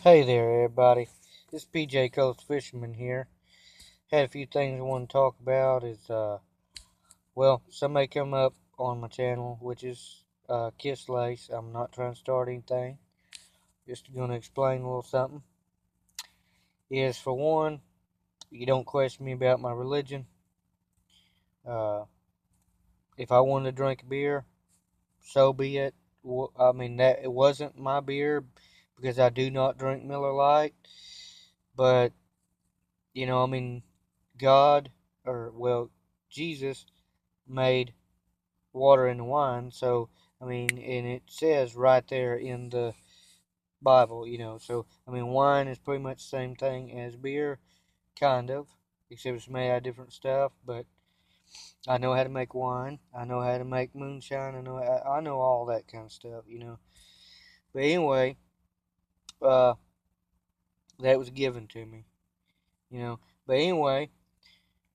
Hey there, everybody. This is PJ Coast Fisherman here. Had a few things I want to talk about. Somebody come up on my channel, which is Kiss Lace. I'm not trying to start anything. Just going to explain a little something. Is for one, you don't question me about my religion. Uh, if I wanted to drink a beer, so be it. I mean that it wasn't my beer because I do not drink Miller Lite, but I mean, God, Jesus made water into wine. So, I mean, and it says right there in the Bible, So, I mean, wine is pretty much the same thing as beer, kind of, except it's made out of different stuff. But I know how to make wine. I know how to make moonshine. I know all that kind of stuff. But anyway, uh, that was given to me, you know. But anyway,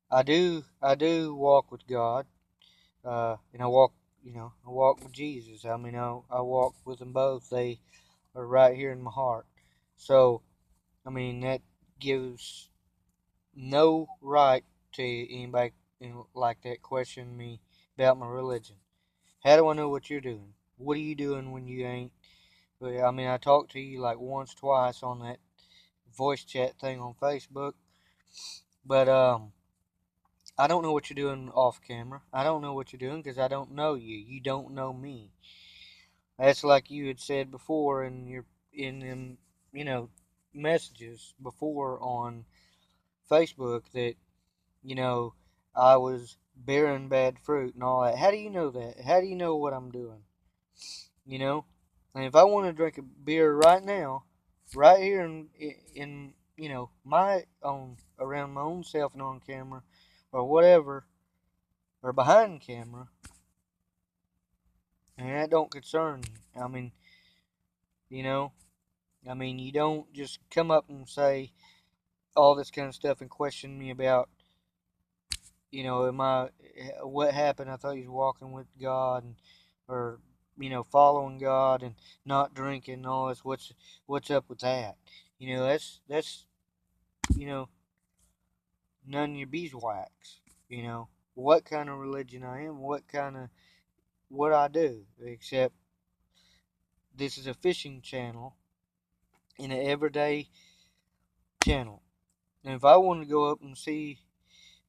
I do walk with God. And I walk with Jesus. I mean, I walk with them both. They are right here in my heart. So, I mean, that gives no right to anybody like that question me about my religion. How do I know what you're doing? What are you doing when you ain't? Well, I mean, I talked to you like once, twice on that voice chat thing on Facebook, but I don't know what you're doing off camera. I don't know what you're doing because I don't know you. You don't know me. That's like you had said before in them, you know, messages before on Facebook that, you know, I was bearing bad fruit and all that. How do you know that? How do you know what I'm doing? You know? And if I want to drink a beer right now, right here in my own around my own self and on camera or whatever or behind camera, and that don't concern you. I mean, you know, you don't just come up and say all this kind of stuff and question me about, am I, what happened? I thought you was walking with God or, following God and not drinking and all this. What's up with that? That's, you know, none of your beeswax. What kind of religion I am, what I do, except this is a fishing channel in an everyday channel. And if I want to go up and see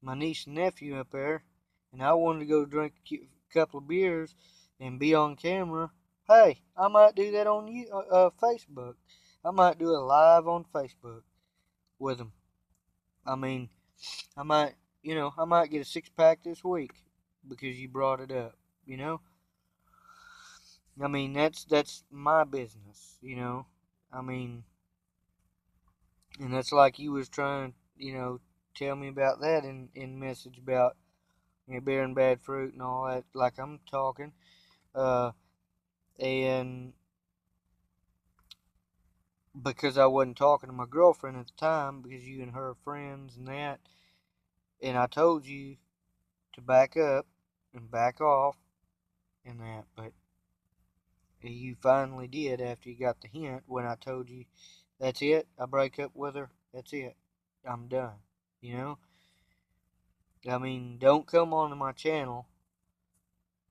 my niece and nephew up there, and I wanted to go drink a couple of beers and be on camera, hey, I might do that on Facebook. I might do a live on Facebook with them. I mean, I might, I might get a six pack this week because you brought it up. You know, I mean, that's my business. I mean, and that's like you was trying, tell me about that in message about bearing bad fruit and all that, like I'm talking. Uh, and because I wasn't talking to my girlfriend at the time, because you and her are friends and that, and I told you to back up and back off and that, but you finally did after you got the hint when I told you, that's it, I break up with her, that's it, I'm done, you know? I mean, don't come onto my channel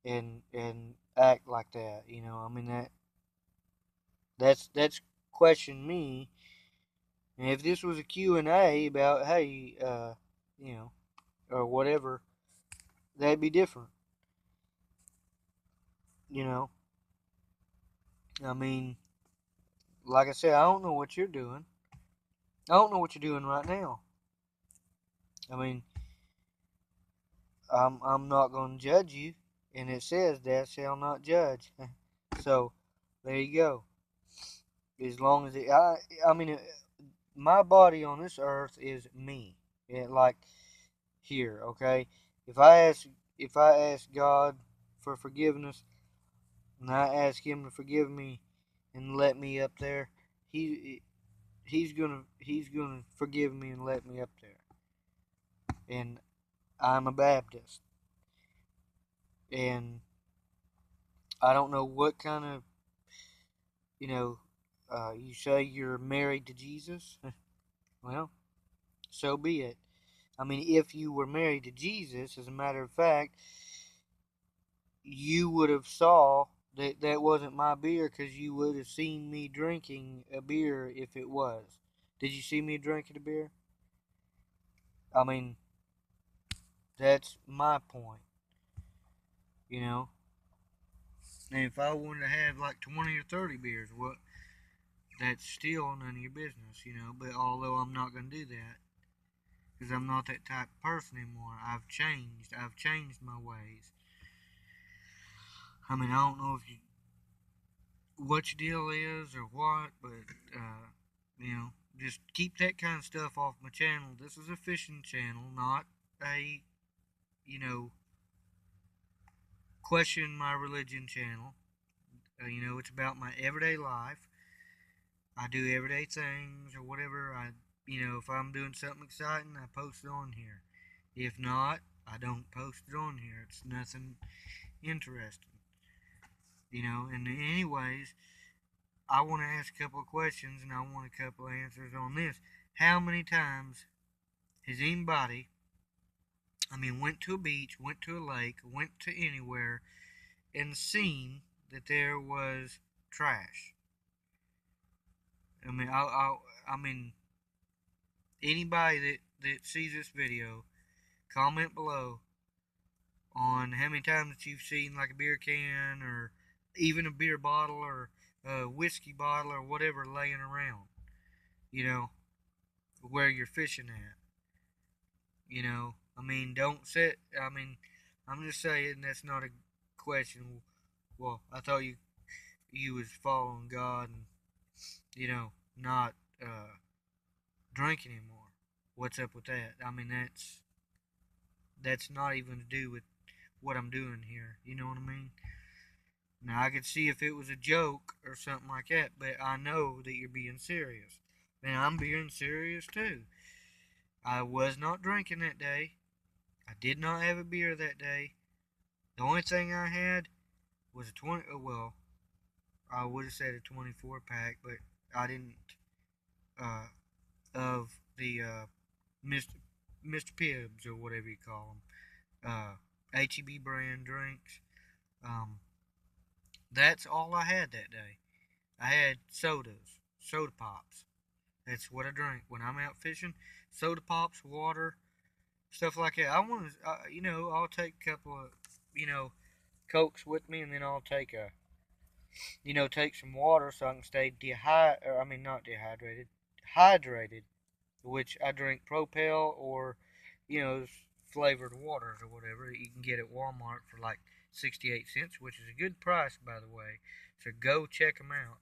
and act like that, I mean, that's question me. And if this was a Q&A about, hey, you know, or whatever, that'd be different. You know, I mean, like I said, I don't know what you're doing. I don't know what you're doing right now. I mean, I'm not going to judge you, and it says thou shalt not judge. So there you go. As long as I mean, my body on this earth is me. Like here, okay. If I ask, if I ask God for forgiveness, and I ask Him to forgive me and let me up there, He He's gonna forgive me and let me up there. And I'm a Baptist, and I don't know what kind of you know You say you're married to Jesus? Well, so be it. I mean, if you were married to Jesus, as a matter of fact, you would have saw that that wasn't my beer because you would have seen me drinking a beer if it was. Did you see me drinking a beer? I mean, that's my point, you know. And if I wanted to have like 20 or 30 beers, well, that's still none of your business, you know. But although I'm not going to do that because I'm not that type of person anymore, I've changed. I've changed my ways. I mean, I don't know if you what your deal is or what, but you know, just keep that kind of stuff off my channel. This is a fishing channel, not a, you know, question my religion channel. You know, it's about my everyday life. I do everyday things or whatever. You know, if I'm doing something exciting, I post it on here. If not, I don't post it on here. It's nothing interesting. You know, and anyways, I want to ask a couple of questions and I want a couple of answers on this. How many times has anybody, went to a beach, went to a lake, went to anywhere, and seen that there was trash? I mean, I mean, anybody that sees this video, comment below on how many times that you've seen like a beer can or even a beer bottle or a whiskey bottle or whatever laying around, you know, where you're fishing at. You know, don't sit. I'm just saying that's not a question. Well, I thought you was following God and not drink anymore. What's up with that? I mean, that's not even to do with what I'm doing here. You know what I mean? Now I could see if it was a joke or something like that, but I know that you're being serious. And I'm being serious too. I was not drinking that day. I did not have a beer that day. The only thing I had was a 20. Well, I would have said a 24 pack, but I didn't. Uh, of the Mr. Pibbs or whatever you call them, HEB brand drinks. Um, that's all I had that day. I had sodas, soda pops. That's what I drink when I'm out fishing. Soda pops, water, stuff like that. I want to, I'll take a couple of, Cokes with me, and then I'll take take some water so I can stay not dehydrated, hydrated, which I drink Propel or, flavored waters or whatever that you can get at Walmart for like 68 cents, which is a good price, by the way. So go check them out.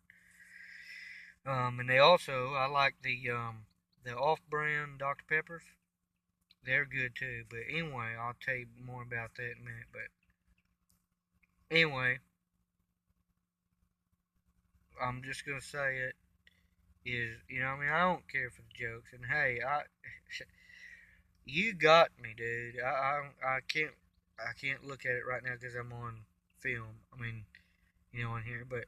And they also, I like the off-brand Dr. Peppers. They're good too. But anyway, I'll tell you more about that in a minute. But anyway, I'm just gonna say it is, I don't care for the jokes. And hey, you got me, dude. I can't look at it right now because I'm on film. On here. But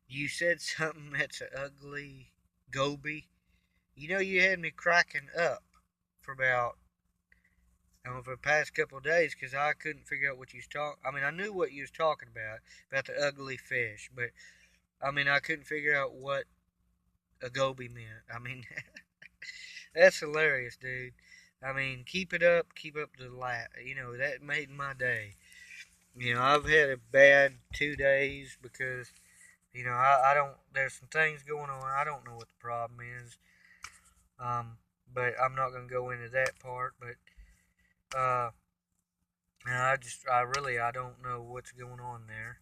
you said something that's an ugly goby. You had me cracking up for about, for the past couple of days because I couldn't figure out what you was talking. I knew what you was talking about the ugly fish, but I couldn't figure out what a goby meant. That's hilarious, dude. Keep it up, keep up the laugh. That made my day. I've had a bad 2 days because, I don't, there's some things going on. I don't know what the problem is. But I'm not going to go into that part. But, I don't know what's going on there.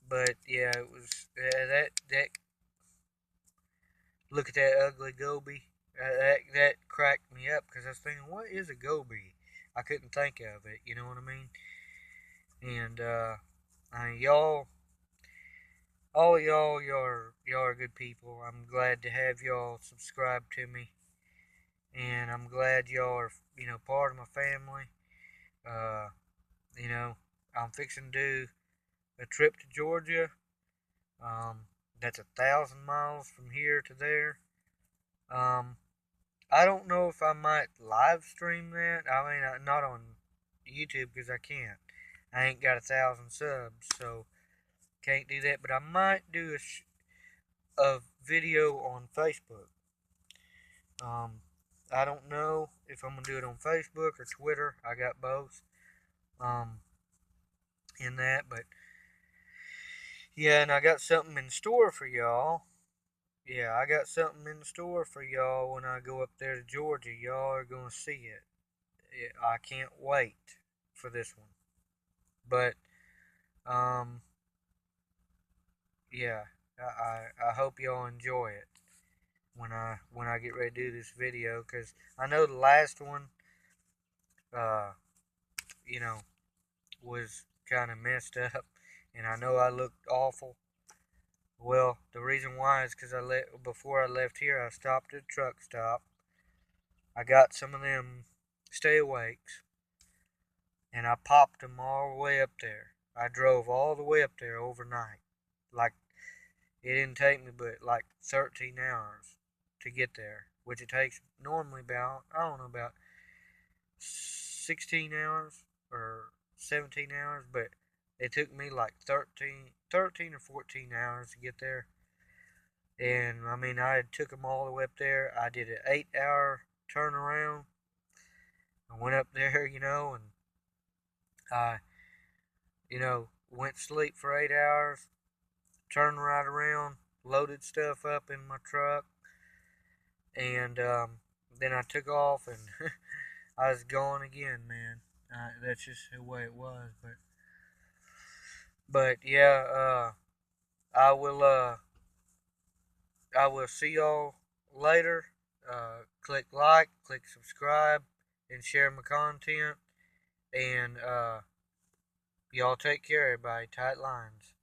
But yeah, it was, that, look at that ugly goby. That cracked me up because I was thinking, what is a goby? I couldn't think of it. You know what I mean? And y'all, all y'all are good people. I'm glad to have y'all subscribe to me, and I'm glad y'all are part of my family. Uh, you know, I'm fixing to do a trip to Georgia. That's 1,000 miles from here to there. I don't know if I might live stream that. I mean, not on YouTube because I can't. I ain't got 1,000 subs, so can't do that. But I might do a video on Facebook. I don't know if I'm gonna do it on Facebook or Twitter. I got both. In that, but yeah, and I got something in store for y'all. Yeah, I got something in store for y'all when I go up there to Georgia. Y'all are gonna see it. I can't wait for this one. But um, yeah, I hope y'all enjoy it when I get ready to do this video, because I know the last one, uh, you know, was kind of messed up, and I know I looked awful. Well, the reason why is because before I left here, I stopped at a truck stop. I got some of them stay awakes, and I popped them all the way up there. I drove all the way up there overnight. Like, it didn't take me but like 13 hours to get there, which it takes normally about, I don't know, about 16 hours or 17 hours, but it took me like 13 or 14 hours to get there. And I mean, I took them all the way up there. I did an 8-hour turnaround. I went up there, and I, went to sleep for 8 hours, turned right around, loaded stuff up in my truck, and then I took off, and I was gone again, man. That's just the way it was. But yeah, I will. I will see y'all later. Click like, click subscribe, and share my content. And y'all take care, everybody. Tight lines.